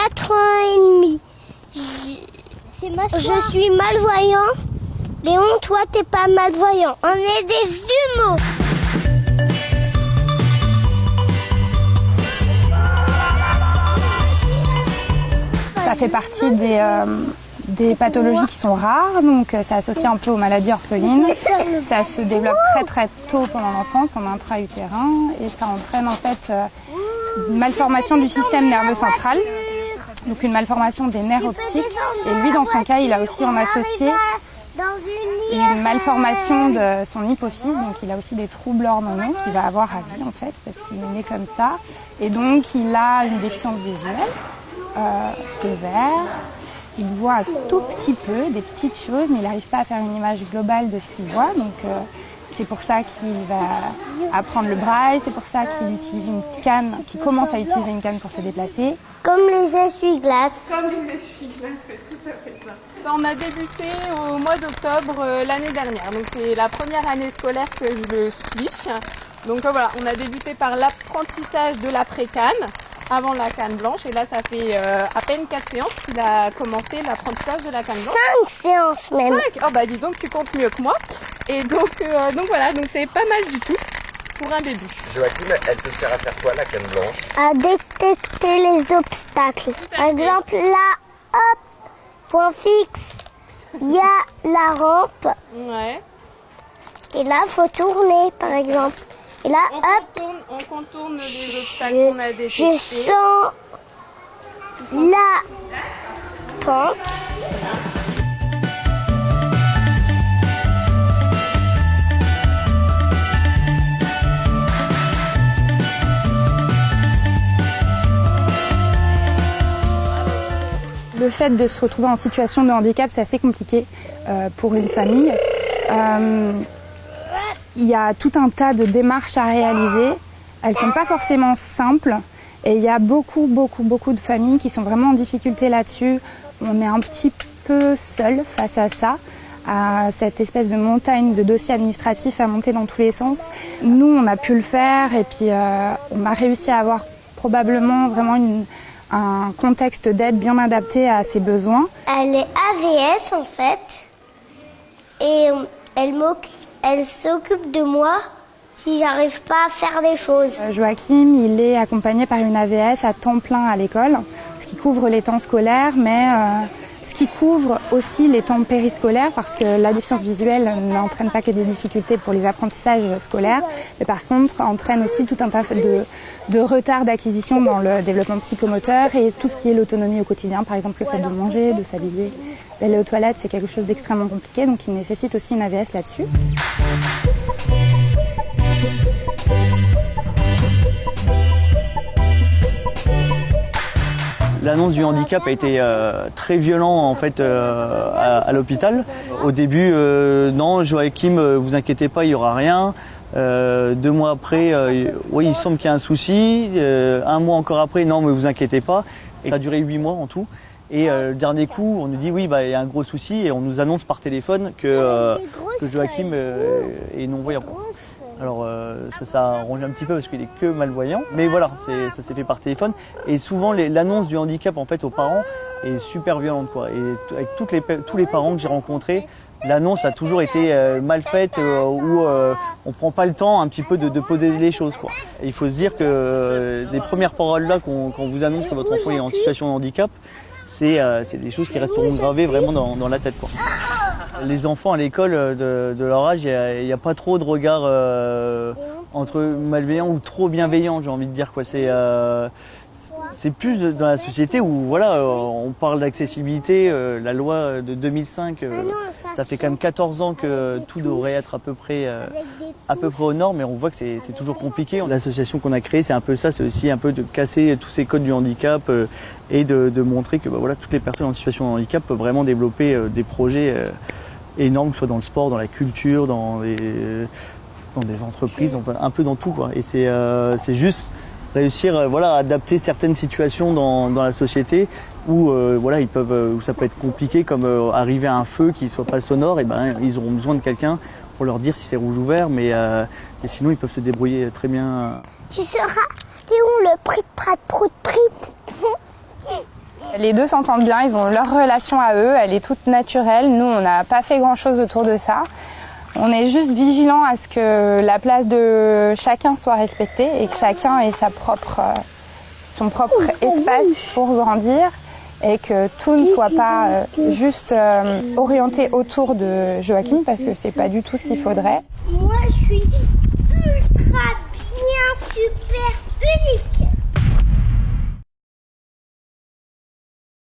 4 ans et demi. Je suis malvoyant. Léon, toi, t'es pas malvoyant. On est des jumeaux. Ça fait partie des pathologies qui sont rares, donc c'est associé un peu aux maladies orphelines. Ça se développe très très tôt pendant l'enfance, en intra-utérin, et ça entraîne en fait une malformation du système nerveux central, donc une malformation des nerfs optiques. Et lui, dans son cas, il a aussi en associé une malformation de son hypophyse, donc il a aussi des troubles hormonaux qu'il va avoir à vie en fait, parce qu'il est né comme ça. Et donc il a une déficience visuelle sévère. Il voit un tout petit peu, des petites choses, mais il n'arrive pas à faire une image globale de ce qu'il voit. Donc c'est pour ça qu'il va apprendre le braille, c'est pour ça qu'il utilise une canne, qu'il commence à utiliser une canne pour se déplacer. Comme les essuie-glaces. Comme les essuie-glaces, c'est tout à fait ça. On a débuté au mois d'octobre l'année dernière. Donc c'est la première année scolaire que je le switch. Donc voilà, on a débuté par l'apprentissage de la pré-canne avant la canne blanche. Et là, ça fait à peine 4 séances qu'il a commencé l'apprentissage de la canne blanche. 5 séances même. 5 Oh bah dis donc, tu comptes mieux que moi. Et donc voilà, donc c'est pas mal du tout pour un début. Joachim, elle te sert à faire quoi la canne blanche? À détecter les obstacles. Par exemple, là, hop, point fixe, il y a la rampe. Ouais. Et là, il faut tourner, par exemple. Et là, On contourne les obstacles qu'on a détectés. je sens la pente. Le fait de se retrouver en situation de handicap, c'est assez compliqué pour une famille. Il y a tout un tas de démarches à réaliser. Elles ne sont pas forcément simples. Et il y a beaucoup de familles qui sont vraiment en difficulté là-dessus. On est un petit peu seul face à ça, à cette espèce de montagne de dossiers administratifs à monter dans tous les sens. Nous, on a pu le faire et puis on a réussi à avoir probablement vraiment un contexte d'aide bien adapté à ses besoins. Elle est AVS en fait. Et elle s'occupe de moi si j'arrive pas à faire des choses. Joachim, il est accompagné par une AVS à temps plein à l'école, ce qui couvre les temps scolaires, mais ce qui couvre aussi les temps périscolaires, parce que la déficience visuelle n'entraîne pas que des difficultés pour les apprentissages scolaires, mais par contre entraîne aussi tout un tas de retard d'acquisition dans le développement psychomoteur et tout ce qui est l'autonomie au quotidien, par exemple le fait de manger, de s'habiller, d'aller aux toilettes, c'est quelque chose d'extrêmement compliqué, donc il nécessite aussi une AVS là-dessus. L'annonce du handicap a été très violent en fait à l'hôpital. Au début, non, Joachim, vous inquiétez pas, il n'y aura rien. 2 mois après, oui, il semble qu'il y a un souci. 1 mois encore après, non, mais vous inquiétez pas. Et ça a duré 8 mois en tout. Et le dernier coup, on nous dit oui, bah, il y a un gros souci et on nous annonce par téléphone que Joachim est non-voyant. Alors ça arrange un petit peu parce qu'il est que malvoyant, mais voilà, ça s'est fait par téléphone. Et souvent l'annonce du handicap en fait aux parents est super violente quoi. Et avec tous les parents que j'ai rencontrés, l'annonce a toujours été mal faite ou on prend pas le temps un petit peu de poser les choses quoi. Et il faut se dire que les premières paroles là qu'on vous annonce que votre enfant est en situation de handicap, c'est des choses qui resteront gravées vraiment dans la tête quoi. Les enfants à l'école de leur âge, il n'y a pas trop de regard entre malveillant ou trop bienveillant, j'ai envie de dire quoi. C'est plus dans la société où voilà, on parle d'accessibilité. La loi de 2005, ça fait quand même 14 ans que tout devrait être à peu près aux normes, mais on voit que c'est toujours compliqué. L'association qu'on a créée, c'est un peu ça, c'est aussi un peu de casser tous ces codes du handicap et de montrer que bah, voilà, toutes les personnes en situation de handicap peuvent vraiment développer des projets énormes, que ce soit dans le sport, dans la culture, dans des entreprises, enfin, un peu dans tout quoi. Et c'est juste réussir voilà, à adapter certaines situations dans la société où voilà, où ça peut être compliqué, comme arriver à un feu qui ne soit pas sonore, et ben, ils auront besoin de quelqu'un pour leur dire si c'est rouge ou vert, mais sinon ils peuvent se débrouiller très bien. Tu seras Léon le prit prat prout prit. Les deux s'entendent bien, ils ont leur relation à eux, elle est toute naturelle. Nous, on n'a pas fait grand-chose autour de ça. On est juste vigilant à ce que la place de chacun soit respectée et que chacun ait son propre espace pour grandir et que tout ne soit pas juste orienté autour de Joachim parce que c'est pas du tout ce qu'il faudrait. Moi, je suis ultra bien, super unique.